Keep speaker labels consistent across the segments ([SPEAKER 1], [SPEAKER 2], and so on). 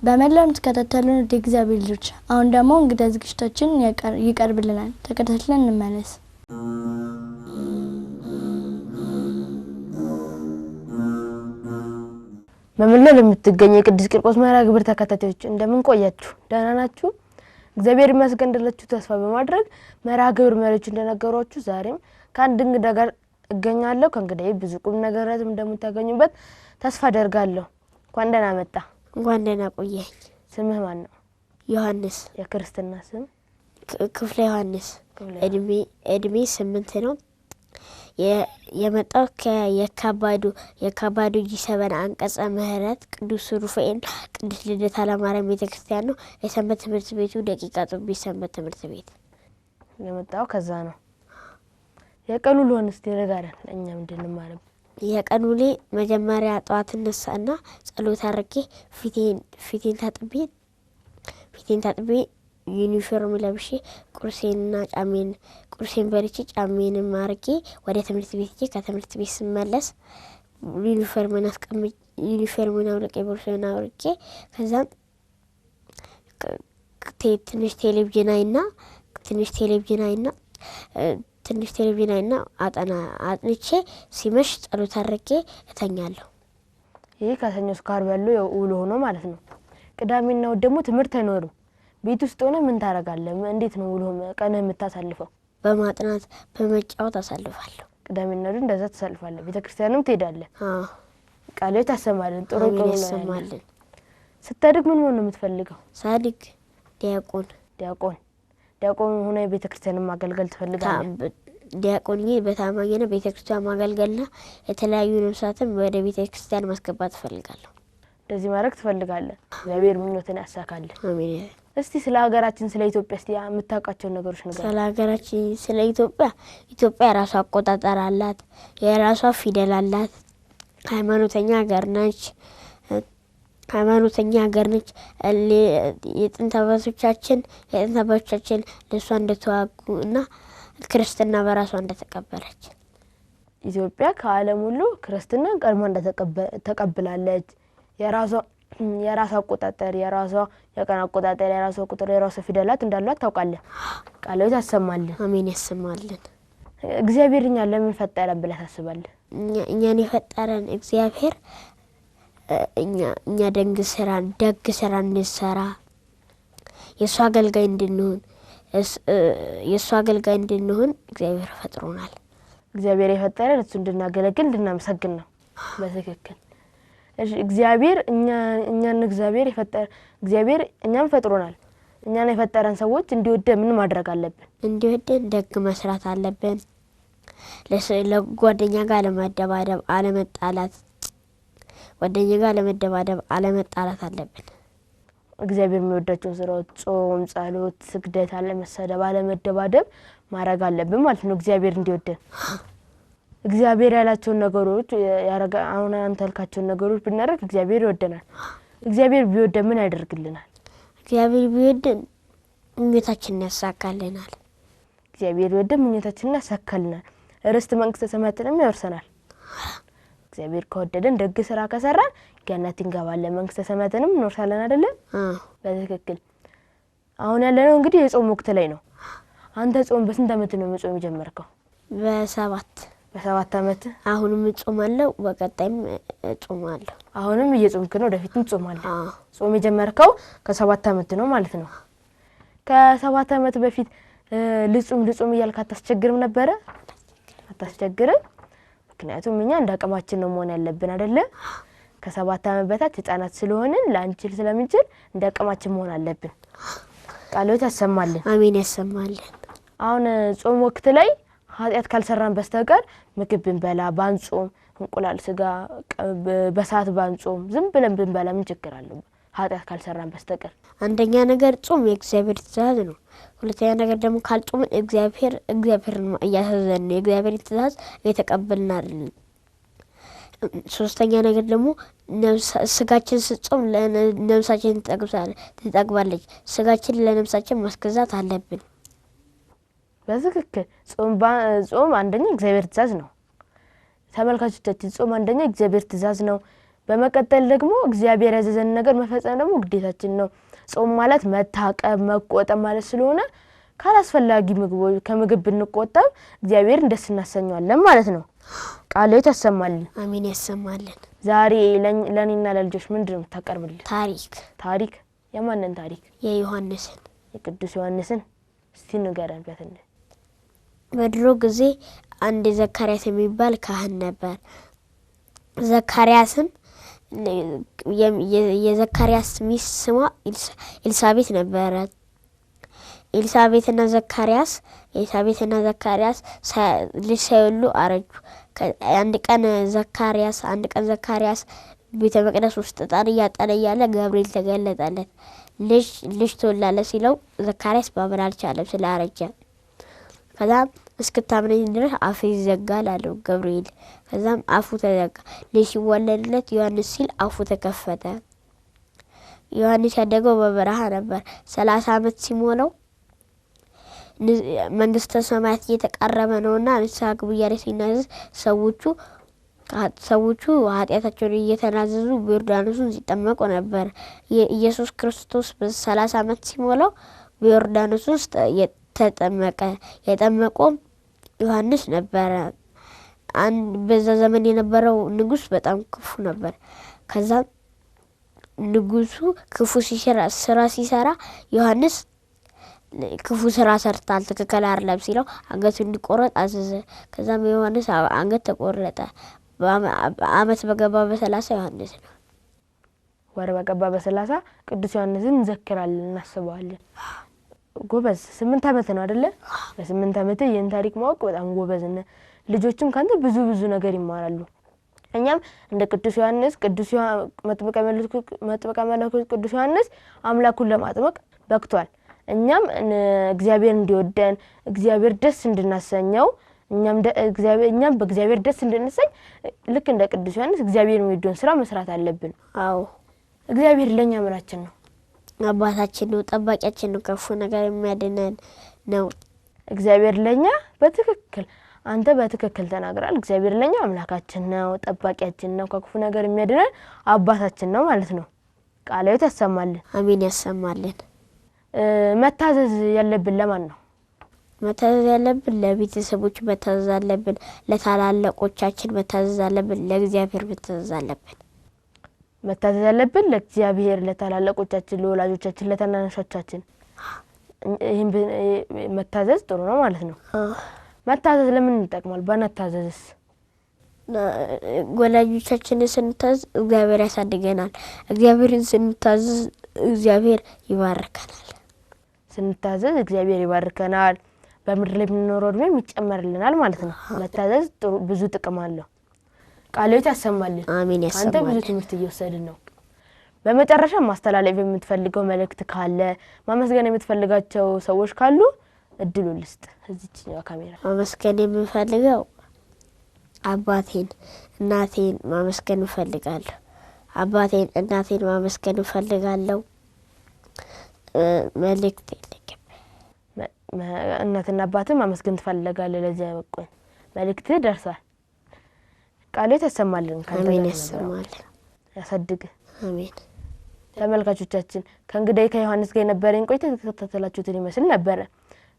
[SPEAKER 1] በመላው የምትከታተሉን ወደ እግዚአብሔር ልጆች አሁን ደግሞ እንግዳ ዝግጅታችን ይቀርብልናል። ተከታትለን እንመለስ።
[SPEAKER 2] በመላው ለምትገኙ የቅዱስ ቂርቆስ መርሐ ግብር ተከታታዮች እንደምን ቆያችሁ? ደህና ናችሁ? እግዚአብሔር ይመስገን እንደላችሁ ተስፋ በማድረግ መርሐ ግብር መሪዎች እንደነገሯችሁ ዛሬም ከአንድ እንግዳ ጋር እገኛለሁ። ከእንግዳዬ ብዙ ቁም ነገራትም እንደምታገኙበት ተስፋ አደርጋለሁ። እንኳን ደህና መጣ።
[SPEAKER 3] እንኳን ደህና ቆየኝ።
[SPEAKER 2] ስምህ ማን ነው?
[SPEAKER 3] ዮሐንስ።
[SPEAKER 2] የክርስትና ስም?
[SPEAKER 3] ክፍለ ዮሐንስ። እድሜ 8 ነው። የመጣው የካባዱ ጂ7 አንቀጸ ምህረት ቅዱስ ሩፋኤል ቅዱስ ልደታ ለማርያም ቤተክርስቲያን ነው። የሰንበት ትምህርት ቤቱ ደቂቃ ጡቢ ሰንበት ትምህርት ቤት
[SPEAKER 2] የመጣው ከዛ ነው። የቀኑ ልሆንስ ይረጋራል እኛም እንድንማርም
[SPEAKER 3] የቀኑ ላይ መጀመሪያ ጠዋት እነሳና ጸሎት አድርጌ ፊቴን ታጥቤ ዩኒፎርም ለብሼ ቁርሴን በልቼ ጫሜንም አድርጌ ወደ ትምህርት ቤት ሄጄ ከትምህርት ቤት ስመለስ ዩኒፎርሜን አውልቄ ቦርሳዬን አውርቄ ከዛም ትንሽ ቴሌቪዥን አይና አጥንቼ ሲመሽ ጸሎት አድርጌ እተኛለሁ።
[SPEAKER 2] ይሄ ከሰኞ እስከ ዓርብ ያለው ውሎ ሆኖ ማለት ነው። ቅዳሜና እሑድ ደግሞ ትምህርት አይኖርም። ቤት ውስጥ ሆነ ምን ታረጋለህ? እንዴት ነው ውሎ ቀንህ የምታሳልፈው?
[SPEAKER 3] በማጥናት በመጫወት አሳልፋለሁ።
[SPEAKER 2] ቅዳሜና እሑድ እንደዛ ተሳልፋለህ። ቤተክርስቲያንም ትሄዳለህ? ቃልህ ታሰማልን? ጥሩ
[SPEAKER 3] ያሰማልን።
[SPEAKER 2] ስታድግ ምን መሆን ነው የምትፈልገው?
[SPEAKER 3] ሳድግ
[SPEAKER 2] ዲያቆን ሆነ ቤተክርስቲያንን ማገልገል ትፈልጋለህ?
[SPEAKER 3] ዲያቆን በታማኝነት ቤተክርስቲያን ማገልገልና የተለያዩ ነፍሳትን ወደ ቤተክርስቲያን ማስገባት እፈልጋለሁ።
[SPEAKER 2] እንደዚህ ማድረግ ትፈልጋለህ? እግዚአብሔር ምኞትን ያሳካልህ።
[SPEAKER 3] አሜን።
[SPEAKER 2] እስቲ ስለ ሀገራችን ስለ ኢትዮጵያ እስቲ የምታውቃቸው ነገሮች ነገር?
[SPEAKER 3] ስለ ሀገራችን ስለ ኢትዮጵያ የራሷ አቆጣጠር አላት፣ የራሷ ፊደል አላት። ሃይማኖተኛ ሀገር ነች። የጥንት አባቶቻችን ለሷ እንደተዋጉ እና ክርስትና በራሷ እንደተቀበለች
[SPEAKER 2] ኢትዮጵያ ከዓለም ሁሉ ክርስትናን ቀድማ እንደተቀበላለች። የራሷ አቆጣጠር፣ የራሷ የቀን አቆጣጠር፣ የራሷ ቁጥር፣ የራሷ ፊደላት እንዳሏት ታውቃለህ። ቃልህ ያሰማልን።
[SPEAKER 3] አሜን። ያሰማልን።
[SPEAKER 2] እግዚአብሔር እኛን ለምን ፈጠረን ብለህ ታስባለህ?
[SPEAKER 3] እኛን የፈጠረን እግዚአብሔር እኛ ደግ ስራ እንድንሰራ የእሱ አገልጋይ እንድንሆን እግዚአብሔር ፈጥሮናል። እግዚአብሔር
[SPEAKER 2] የፈጠረን እሱ እንድናገለግል እንድናመሰግን ነው። በትክክል እግዚአብሔር እኛን ፈጥሮናል። እኛን የፈጠረን ሰዎች እንዲወደን ምን ማድረግ አለብን?
[SPEAKER 3] እንዲወደን ደግ መስራት አለብን። ለጓደኛ ጋር አለመጣላት አለብን።
[SPEAKER 2] እግዚአብሔር የሚወዳቸው ስራዎች ጾም፣ ጸሎት፣ ስግደት፣ አለመሰደብ፣ አለመደባደብ ማድረግ አለብን ማለት ነው። እግዚአብሔር እንዲወደን እግዚአብሔር ያላቸውን ነገሮች አሁን አንተ ያልካቸውን ነገሮች ብናደርግ እግዚአብሔር ይወደናል። እግዚአብሔር ቢወደን ምን ያደርግልናል?
[SPEAKER 3] እግዚአብሔር ቢወደን ምኞታችንን ያሳካልናል።
[SPEAKER 2] እግዚአብሔር ቢወደን ምኞታችንን ያሳካልናል። ርስት መንግስተ ሰማያትንም ያወርሰናል። እግዚአብሔር ከወደደን ደግ ስራ ከሰራን ገነት እንገባለን፣ መንግስተ ሰማያትንም እንወርሳለን አይደል? በትክክል። አሁን ያለነው እንግዲህ የጾም ወቅት ላይ ነው። አንተ ጾም በስንት ዓመት ነው መጾም የጀመርከው?
[SPEAKER 3] በ7 ዓመት። አሁንም እጾማለሁ፣ በቀጣይም እጾማለሁ።
[SPEAKER 2] አሁንም እየጾምክ ነው፣ ወደፊትም ትጾማለህ? ጾም የጀመርከው ከ7 ዓመት ነው ማለት ነው። ከ7 ዓመት በፊት ልጹም እያልክ አታስቸግርም ነበረ? አታስቸግርም? ምክንያቱም እኛ እንደ አቅማችን ነው መሆን ያለብን አይደለ? ከ7 ዓመት በታች ህፃናት ስለሆንን ላንችል ስለምንችል እንደ አቅማችን መሆን አለብን። ቃልህ ያሰማልን።
[SPEAKER 3] አሜን። ያሰማልን።
[SPEAKER 2] አሁን ጾም ወቅት ላይ ኃጢአት ካልሰራን በስተቀር ምግብ ብንበላ ባንጾም፣ እንቁላል ስጋ በሰዓት ባንጾም ዝም ብለን ብንበላ ምን ችግር አለው? ኃጢአት ካልሰራን በስተቀር።
[SPEAKER 3] አንደኛ ነገር ጾም የእግዚአብሔር ትእዛዝ ነው። ሁለተኛ ነገር ደግሞ ካልጾምን እግዚአብሔርን እያሳዘን ነው። የእግዚአብሔር ትእዛዝ እየተቀበልን አይደለም። ሶስተኛ ነገር ደግሞ ስጋችን ስጾም ለነፍሳችን ትጠግባለች። ስጋችን ለነፍሳችን ማስገዛት አለብን።
[SPEAKER 2] በትክክል ጾም አንደኛ እግዚአብሔር ትእዛዝ ነው። ተመልካቾቻችን ጾም አንደኛ እግዚአብሔር ትእዛዝ ነው። በመቀጠል ደግሞ እግዚአብሔር ያዘዘን ነገር መፈጸም ደግሞ ግዴታችን ነው። ጾም ማለት መታቀብ መቆጠብ ማለት ስለሆነ ካላስፈላጊ ምግቦች ከምግብ ብንቆጠብ እግዚአብሔርን ደስ እናሰኛለን ማለት ነው። ቃሉ ተሰማልን።
[SPEAKER 3] አሜን ያሰማልን።
[SPEAKER 2] ዛሬ ለኔና ለልጆች ምንድነው ተቀርብልን? ታሪክ የማንን ታሪክ?
[SPEAKER 3] የዮሐንስን
[SPEAKER 2] የቅዱስ ዮሐንስን እስቲ ንገረን በትንሽ።
[SPEAKER 3] በድሮ ጊዜ አንድ ዘካርያስ የሚባል ካህን ነበር። ዘካርያስም የዘካርያስ ሚስት ስሟ ኤልሳቤት ነበረ። ኤልሳቤትና ዘካርያስ ልጅ ሳይወልዱ አረጁ። አንድ ቀን ዘካርያስ ቤተ መቅደስ ውስጥ ዕጣን እያጠነ እያለ ገብርኤል ተገለጠለት። ልጅ ትወልዳለህ ሲለው ዘካርያስ ማመን አልቻለም ስላረጀ። ከዛም እስክታምነኝ ድረስ አፍ ይዘጋል አለው ገብርኤል። ከዛም አፉ ተዘጋ። ልጅ ሲወለድለት ዮሐንስ ሲል አፉ ተከፈተ። ዮሐንስ ያደገው በበረሃ ነበር። 30 ዓመት ሲሞላው መንግስተ ሰማያት እየተቃረበ ነውና ንስሐ ግቡ እያለ ሲናዘዝ ሰዎቹ ኃጢአታቸውን እየተናዘዙ በዮርዳኖስን ሲጠመቁ ነበር። ኢየሱስ ክርስቶስ በ30 ዓመት ሲሞላው በዮርዳኖስ ውስጥ ተጠመቀ። የጠመቀው ዮሐንስ ነበረ። በዛ ዘመን የነበረው ንጉስ በጣም ክፉ ነበር። ከዛ ንጉሱ ክፉ ስራ ሲሰራ ዮሐንስ ክፉ ስራ ሰርታል ትክክል አይደለም ሲለው አንገቱ እንዲቆረጥ አዘዘ። ከዛም ዮሐንስ አንገት ተቆረጠ። አመት በገባ በ30 ዮሐንስ ነው።
[SPEAKER 2] ወር በገባ በ30 ቅዱስ ዮሐንስን እንዘክራለን እናስባለን። ጎበዝ 8 ዓመት ነው አይደለ? በ8 ዓመት ይህን ታሪክ ማወቅ በጣም ጎበዝ ነህ። ልጆችም ካንተ ብዙ ነገር ይማራሉ። እኛም እንደ ቅዱስ ዮሐንስ መጥምቀ መለኮት ቅዱስ ዮሐንስ አምላኩን ለማጥመቅ በቅቷል። እኛም እግዚአብሔር እንዲወደን እግዚአብሔር ደስ እንድናሰኘው እኛም በእግዚአብሔር ደስ እንድንሰኝ ልክ እንደ ቅዱስ ዮሐንስ እግዚአብሔር የሚወደውን ስራ መስራት አለብን።
[SPEAKER 3] አዎ
[SPEAKER 2] እግዚአብሔር ለኛ ምናችን ነው?
[SPEAKER 3] አባታችን ነው፣ ጠባቂያችን ነው፣ ከፉ ነገር የሚያድነን ነው።
[SPEAKER 2] እግዚአብሔር ለኛ አንተ በትክክል ተናግራል። እግዚአብሔር ለኛ አምላካችን ነው፣ ጠባቂያችን ነው፣ ከክፉ ነገር የሚያድነን አባታችን ነው ማለት ነው። ቃሉ ተሰማልን።
[SPEAKER 3] አሜን ያሰማልን።
[SPEAKER 2] መታዘዝ ያለብን ለማን ነው?
[SPEAKER 3] መታዘዝ ያለብን ለቤተሰቦች መታዘዝ አለብን። ለታላላቆቻችን መታዘዝ አለብን። ለእግዚአብሔር መታዘዝ አለብን።
[SPEAKER 2] መታዘዝ ያለብን ለእግዚአብሔር፣ ለታላላቆቻችን፣ ለወላጆቻችን፣ ለታናናሾቻችን። ይሄን መታዘዝ ጥሩ ነው ማለት ነው። መታዘዝ ለምን ይጠቅማል? ባናታዘዝስ?
[SPEAKER 3] ወላጆቻችንን ስንታዘዝ እግዚአብሔር ያሳድገናል። እግዚአብሔርን ስንታዘዝ እግዚአብሔር ይባርከናል።
[SPEAKER 2] ስንታዘዝ እግዚአብሔር ይባርከናል። በምድር ላይ የምንኖረው እድሜ ይጨመርልናል ማለት ነው። መታዘዝ ብዙ ጥቅም አለው። ቃሉ ያሰማልን።
[SPEAKER 3] አሜን ያሰማልን።
[SPEAKER 2] አንተ ብዙ ትምህርት እየወሰድን ነው። በመጨረሻ ማስተላለፍ የምትፈልገው መልእክት ካለ ማመስገን የምትፈልጋቸው ሰዎች ካሉ እድሉ ልስጥ። እዚህኛው ካሜራ
[SPEAKER 3] ማመስገን የምፈልገው አባቴን እናቴን ማመስገን እፈልጋለሁ። አባቴን እናቴን ማመስገን እፈልጋለሁ። መልእክት
[SPEAKER 2] እናትና አባትን ማመስገን ትፈልጋለህ? ለዚህ በቁን መልእክት ደርሷል። ቃሉ ተሰማልን።
[SPEAKER 3] አሜን ያሰማልን።
[SPEAKER 2] ያሳድግ።
[SPEAKER 3] አሜን።
[SPEAKER 2] ተመልካቾቻችን ከእንግዲህ ከዮሐንስ ጋር የነበረን ቆይታ ተከታተላችሁትን ይመስል ነበር።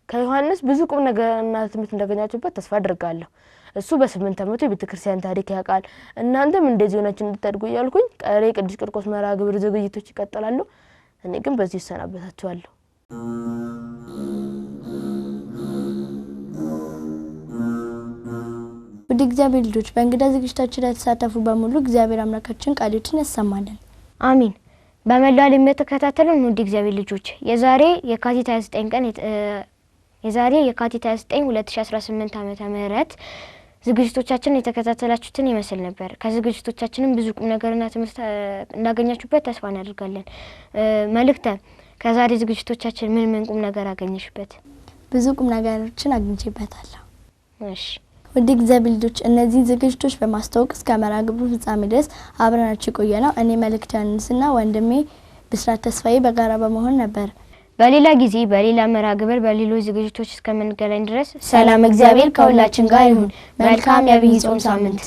[SPEAKER 2] ከዮሐንስ ብዙ ቁም ነገርና ትምህርት እንዳገኛችሁበት ተስፋ አድርጋለሁ። እሱ በ8 ዓመቱ የቤተክርስቲያን ታሪክ ያውቃል። እናንተም እንደዚህ ሆናችሁ እንድታድጉ እያልኩኝ ቀሪ ቅዱስ ቂርቆስ መርሐ ግብር ዝግጅቶች ይቀጥላሉ። እኔ ግን በዚህ እሰናበታችኋለሁ።
[SPEAKER 1] ወደ እግዚአብሔር ልጆች በእንግዳ ዝግጅታችን ላይ ተሳተፉ በሙሉ እግዚአብሔር አምላካችን ቃሉን ያሰማልን።
[SPEAKER 4] አሜን። በመላው ዓለም የተከታተሉን ወደ እግዚአብሔር ልጆች የዛሬ የካቲት 29 2018 ዓመተ ምህረት ዝግጅቶቻችን የተከታተላችሁትን ይመስል ነበር። ከዝግጅቶቻችንም ብዙ ቁም ነገርና ትምህርት እንዳገኛችሁበት ተስፋ እናደርጋለን። መልእክተ ከዛሬ ዝግጅቶቻችን ምን ቁም ነገር አገኘሽበት?
[SPEAKER 1] ብዙ ቁም ነገሮችን አግኝቼበታለሁ።
[SPEAKER 4] እሺ
[SPEAKER 1] ወደ እግዚአብሔር ልጆች እነዚህ ዝግጅቶች በማስተዋወቅ እስከ መርሐ ግብሩ ፍጻሜ ድረስ አብረናችሁ ቆየናው። እኔ መልእክት ዮሐንስና ወንድሜ ብስራት ተስፋዬ በጋራ በመሆን ነበር።
[SPEAKER 4] በሌላ ጊዜ በሌላ መርሐ ግብር በሌሎች ዝግጅቶች እስከምንገናኝ ድረስ
[SPEAKER 1] ሰላም እግዚአብሔር ከሁላችን ጋር ይሁን። መልካም የዐቢይ ጾም ሳምንት